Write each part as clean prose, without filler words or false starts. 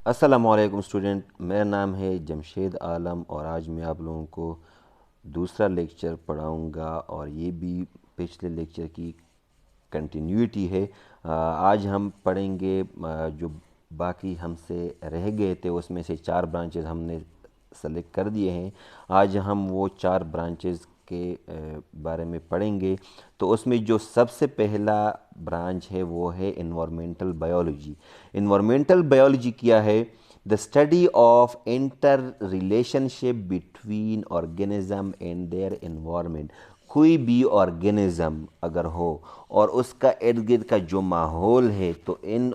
السلام علیکم اسٹوڈنٹ، میرا نام ہے جمشید عالم اور آج میں آپ لوگوں کو دوسرا لیکچر پڑھاؤں گا اور یہ بھی پچھلے لیکچر کی کنٹینیوٹی ہے۔ آج ہم پڑھیں گے جو باقی ہم سے رہ گئے تھے، اس میں سے 4 برانچز ہم نے سلیکٹ کر دیے ہیں۔ آج ہم وہ 4 برانچز کے بارے میں پڑھیں گے۔ تو اس میں جو سب سے پہلا برانچ ہے وہ ہے انوائرمنٹل بائیولوجی۔ انوائرمنٹل بائیولوجی کیا ہے؟ The study of interrelationship between organism and their environment. کوئی بھی آرگینزم اگر ہو اور اس کا ارد گرد کا جو ماحول ہے، تو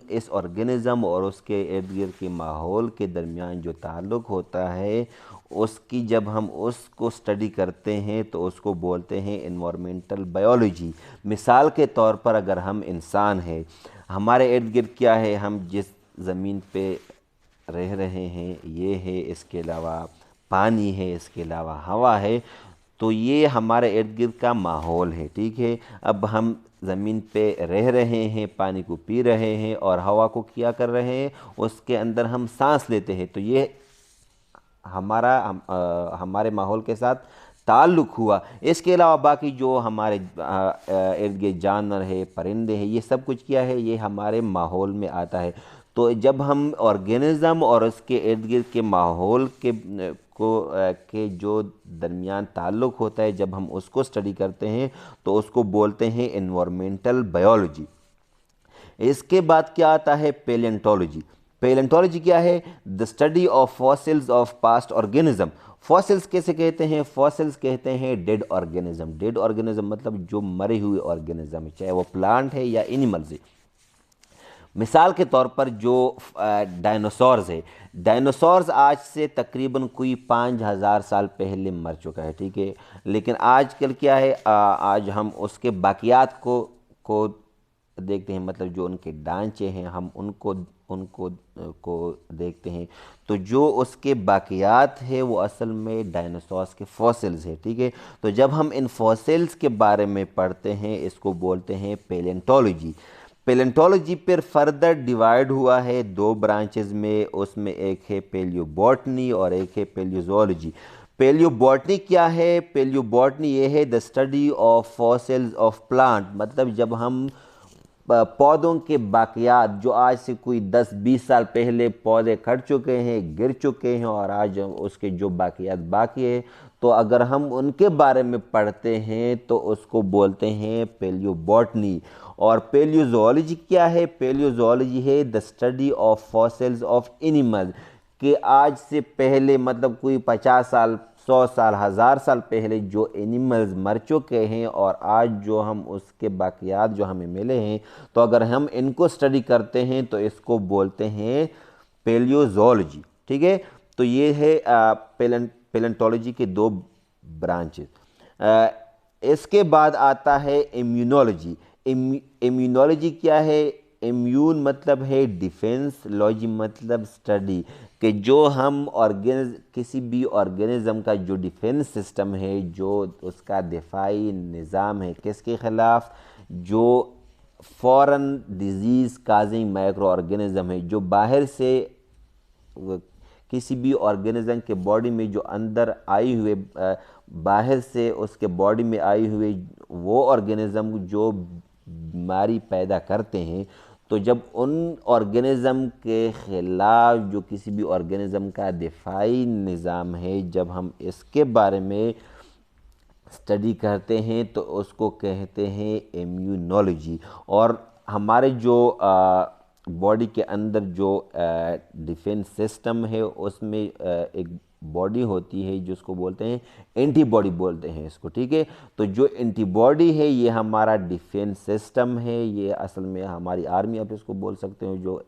اس آرگینزم اور اس کے ارد گرد کے ماحول کے درمیان جو تعلق ہوتا ہے، اس کی جب ہم اس کو اسٹڈی کرتے ہیں تو اس کو بولتے ہیں انوائرمنٹل بائیولوجی۔ مثال کے طور پر اگر ہم انسان ہیں، ہمارے ارد گرد کیا ہے، ہم جس زمین پہ رہ رہے ہیں یہ ہے، اس کے علاوہ پانی ہے، اس کے علاوہ ہوا ہے، تو یہ ہمارے ارد گرد کا ماحول ہے، ٹھیک ہے۔ اب ہم زمین پہ رہ رہے ہیں، پانی کو پی رہے ہیں اور ہوا کو کیا کر رہے ہیں، اس کے اندر ہم سانس لیتے ہیں، تو یہ ہمارے ماحول کے ساتھ تعلق ہوا۔ اس کے علاوہ باقی جو ہمارے ارد گرد جانور ہے، پرندے ہیں، یہ سب کچھ کیا ہے، یہ ہمارے ماحول میں آتا ہے۔ تو جب ہم آرگینزم اور اس کے ارد گرد کے ماحول کے جو درمیان تعلق ہوتا ہے، جب ہم اس کو اسٹڈی کرتے ہیں تو اس کو بولتے ہیں انوائرمنٹل بائیولوجی۔ اس کے بعد کیا آتا ہے؟ پیلنٹولوجی۔ پیلنٹولوجی کیا ہے؟ The study of fossils of past organism. Fossils کیسے کہتے ہیں؟ فاسلز کہتے ہیں ڈیڈ آرگینزم۔ ڈیڈ آرگینزم مطلب جو مرے ہوئے آرگینزم ہے، چاہے وہ پلانٹ ہے یا اینیملز ہے۔ مثال کے طور پر جو ڈائنوسورز ہے، ڈائنوسورز آج سے تقریباً کوئی 5000 سال پہلے مر چکا ہے، ٹھیک ہے۔ لیکن آج کل کیا ہے، آج ہم اس کے باقیات کو دیکھتے ہیں، مطلب جو ان کے ڈھانچے ہیں ہم ان کو دیکھتے ہیں، تو جو اس کے باقیات ہے وہ اصل میں ڈائنوسورز کے فاسلز ہے، ٹھیک ہے۔ تو جب ہم ان فاسلز کے بارے میں پڑھتے ہیں، اس کو بولتے ہیں پیلنٹولوجی۔ پیلنٹولوجی پھر فردر ڈیوائیڈ ہوا ہے 2 برانچز میں، اس میں ایک ہے پیلیو بوٹنی اور ایک ہے پیلیو زوالوجی۔ پیلیو بوٹنی کیا ہے؟ پیلیو بوٹنی یہ ہے the study of fossils of plant, مطلب جب ہم پودوں کے باقیات جو آج سے کوئی 10-20 سال پہلے پودے کٹ چکے ہیں، گر چکے ہیں اور آج اس کے جو باقیات باقی ہیں، تو اگر ہم ان کے بارے میں پڑھتے ہیں تو اس کو بولتے ہیں پیلیو بوٹنی۔ اور پیلیو زوالوجی کیا ہے؟ پیلیو زوالوجی ہے the study of fossils of animal, کہ آج سے پہلے مطلب کوئی 50 سال، 100 سال، 1000 سال پہلے جو اینیملز مر چکے ہیں اور آج جو ہم اس کے باقیات جو ہمیں ملے ہیں، تو اگر ہم ان کو اسٹڈی کرتے ہیں تو اس کو بولتے ہیں پیلیو زوالوجی، ٹھیک ہے۔ تو یہ ہے پیلنٹولوجی کے 2 برانچز۔ اس کے بعد آتا ہے امیونولوجی۔ امیونولوجی کیا ہے؟ امیون مطلب ہے ڈیفنس، لوجی مطلب اسٹڈی، کہ جو ہم کسی بھی آرگینزم کا جو ڈیفنس سسٹم ہے، جو اس کا دفاعی نظام ہے، کس کے خلاف؟ جو فورن ڈیزیز کازنگ مائکرو آرگینزم ہے، جو باہر سے کسی بھی آرگینزم کے باڈی میں جو اندر آئی ہوئے، باہر سے اس کے باڈی میں آئی ہوئے وہ آرگینزم جو بیماری پیدا کرتے ہیں، تو جب ان آرگینزم کے خلاف جو کسی بھی آرگینزم کا دفاعی نظام ہے، جب ہم اس کے بارے میں اسٹڈی کرتے ہیں تو اس کو کہتے ہیں امیونولوجی۔ اور ہمارے جو باڈی کے اندر جو ڈیفنس سسٹم ہے، اس میں ایک باڈی ہوتی ہے جس کو بولتے ہیں اینٹی باڈی بولتے ہیں اس کو، ٹھیک ہے۔ تو جو اینٹی باڈی ہے یہ ہمارا ڈیفنس سسٹم ہے، یہ اصل میں ہماری آرمی، آپ اس کو بول سکتے ہیں، جو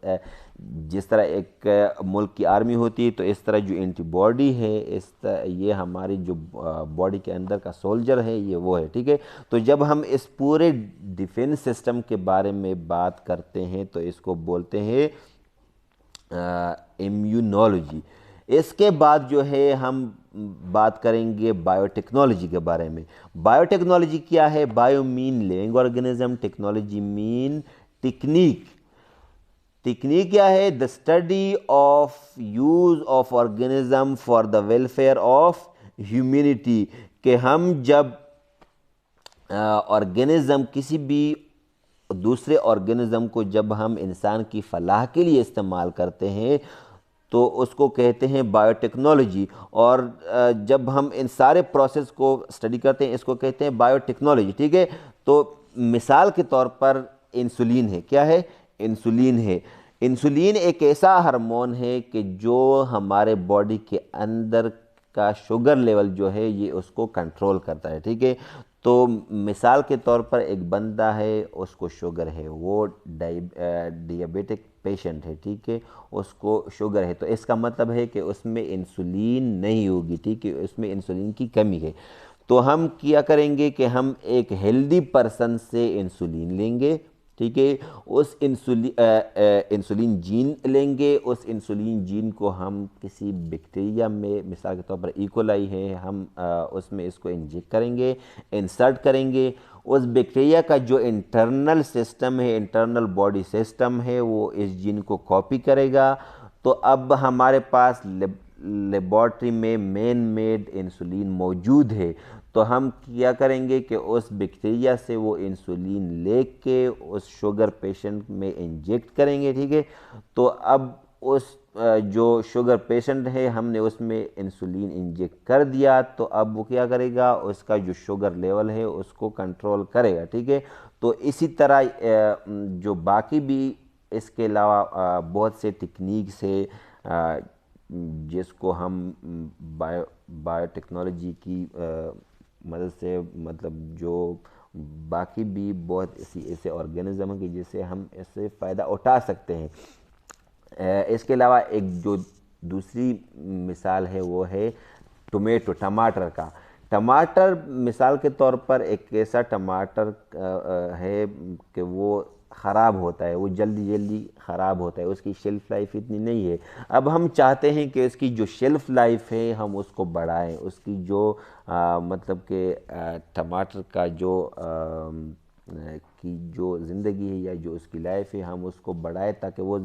جس طرح ایک ملک کی آرمی ہوتی ہے تو اس طرح جو اینٹی باڈی ہے، یہ ہماری جو باڈی کے اندر کا سولجر ہے، یہ وہ ہے، ٹھیک ہے۔ تو جب ہم اس پورے ڈیفنس سسٹم کے بارے میں بات کرتے ہیں تو اس کو بولتے ہیں امیونولوجی۔ اس کے بعد جو ہے ہم بات کریں گے بائیو ٹیکنالوجی کے بارے میں۔ بائیو ٹیکنالوجی کیا ہے؟ بائیو مین living organism, technology main technique, تکنیک کیا ہے؟ The study of use of organism for the welfare of humanity, کہ ہم جب آرگنزم کسی بھی دوسرے آرگنزم کو جب ہم انسان کی فلاح کے لیے استعمال کرتے ہیں تو اس کو کہتے ہیں بائیو ٹیکنالوجی، اور جب ہم ان سارے پروسیس کو اسٹڈی کرتے ہیں اس کو کہتے ہیں بائیو ٹیکنالوجی، ٹھیک ہے؟ تو مثال کے طور پر انسولین ہے، کیا ہے؟ انسولین ہے۔ انسولین ایک ایسا ہارمون ہے کہ جو ہمارے باڈی کے اندر کا شوگر لیول جو ہے یہ اس کو کنٹرول کرتا ہے، ٹھیک ہے؟ تو مثال کے طور پر ایک بندہ ہے، اس کو شوگر ہے، وہ ڈیابیٹک پیشنٹ ہے، ٹھیک ہے؟ اس کو شوگر ہے، تو اس کا مطلب ہے کہ اس میں انسولین نہیں ہوگی، ٹھیک ہے؟ اس میں انسولین کی کمی ہے۔ تو ہم کیا کریں گے کہ ہم ایک ہیلدی پرسن سے انسولین لیں گے، ٹھیک ہے؟ اس انسولین جین لیں گے، اس انسولین جین کو ہم کسی بیکٹیریا میں، مثال کے طور پر ایکولائی ہے، ہم اس میں اس کو انجیکٹ کریں گے، انسرٹ کریں گے۔ اس بیکٹیریا کا جو انٹرنل سسٹم ہے، انٹرنل باڈی سسٹم ہے، وہ اس جین کو کاپی کرے گا۔ تو اب ہمارے پاس لیبارٹری میں مین میڈ انسولین موجود ہے، تو ہم کیا کریں گے کہ اس بیکٹیریا سے وہ انسولین لے کے اس شوگر پیشنٹ میں انجیکٹ کریں گے، ٹھیک ہے؟ تو اب اس جو شوگر پیشنٹ ہے ہم نے اس میں انسولین انجیکٹ کر دیا، تو اب وہ کیا کرے گا؟ اس کا جو شوگر لیول ہے اس کو کنٹرول کرے گا، ٹھیک ہے؟ تو اسی طرح جو باقی بھی اس کے علاوہ بہت سے ٹیکنیکس ہے جس کو ہم بائیو ٹیکنالوجی کی مدد سے، مطلب جو باقی بھی بہت ایسے آرگنزم ہیں کہ جس سے ہم اس سے فائدہ اٹھا سکتے ہیں۔ اس کے علاوہ ایک جو دوسری مثال ہے وہ ہے ٹماٹر کا۔ ٹماٹر مثال کے طور پر ایک ایسا ٹماٹر ہے کہ وہ خراب ہوتا ہے، وہ جلدی خراب ہوتا ہے، اس کی شیلف لائف اتنی نہیں ہے۔ اب ہم چاہتے ہیں کہ اس کی جو شیلف لائف ہے ہم اس کو بڑھائیں، اس کی جو مطلب کہ ٹماٹر کا کی جو زندگی ہے یا جو اس کی لائف ہے ہم اس کو بڑھائیں تاکہ وہ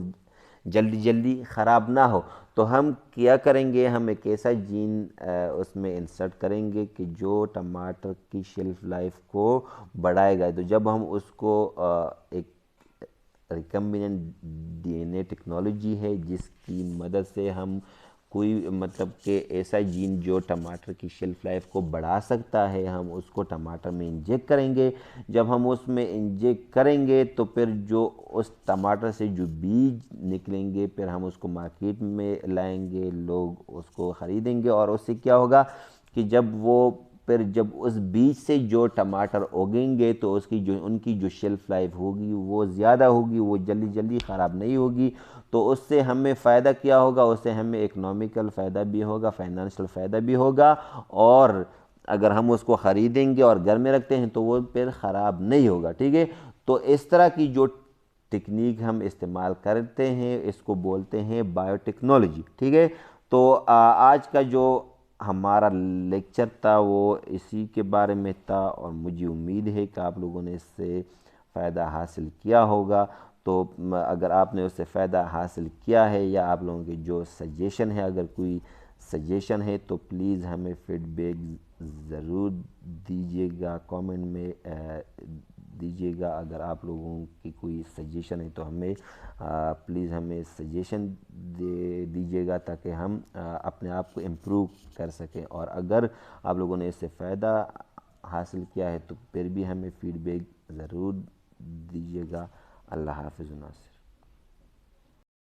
جلدی خراب نہ ہو۔ تو ہم کیا کریں گے؟ ہم ایک ایسا جین اس میں انسرٹ کریں گے کہ جو ٹماٹر کی شیلف لائف کو بڑھائے گا۔ تو جب ہم اس کو ایک ریکمبیننٹ ڈی این اے ٹیکنالوجی ہے جس کی مدد سے ہم کوئی مطلب کہ ایسا جین جو ٹماٹر کی شیلف لائف کو بڑھا سکتا ہے ہم اس کو ٹماٹر میں انجیکٹ کریں گے۔ جب ہم اس میں انجیکٹ کریں گے تو پھر جو اس ٹماٹر سے جو بیج نکلیں گے پھر ہم اس کو مارکیٹ میں لائیں گے، لوگ اس کو خریدیں گے، اور اس سے کیا ہوگا کہ جب اس بیج سے جو ٹماٹر اگیں گے تو ان کی جو شیلف لائف ہوگی وہ زیادہ ہوگی، وہ جلدی خراب نہیں ہوگی۔ تو اس سے ہمیں فائدہ کیا ہوگا؟ اس سے ہمیں اکنامیکل فائدہ بھی ہوگا، فائنانشل فائدہ بھی ہوگا، اور اگر ہم اس کو خریدیں گے اور گھر میں رکھتے ہیں تو وہ پھر خراب نہیں ہوگا، ٹھیک ہے؟ تو اس طرح کی جو ٹیکنیک ہم استعمال کرتے ہیں اس کو بولتے ہیں بائیو ٹیکنالوجی، ٹھیک ہے؟ تو آج کا جو ہمارا لیکچر تھا وہ اسی کے بارے میں تھا، اور مجھے امید ہے کہ آپ لوگوں نے اس سے فائدہ حاصل کیا ہوگا۔ تو اگر آپ نے اس سے فائدہ حاصل کیا ہے یا آپ لوگوں کی جو سجیشن ہے، اگر کوئی سجیشن ہے تو پلیز ہمیں فیڈ بیک ضرور دیجیے گا، کامنٹ میں دیجیے گا۔ اگر آپ لوگوں کی کوئی سجیشن ہے تو ہمیں پلیز ہمیں سجیشن دیجیے گا تاکہ ہم اپنے آپ کو امپروو کر سکیں، اور اگر آپ لوگوں نے اس سے فائدہ حاصل کیا ہے تو پھر بھی ہمیں فیڈ بیک ضرور دیجیے گا۔ اللہ حافظ ناصر۔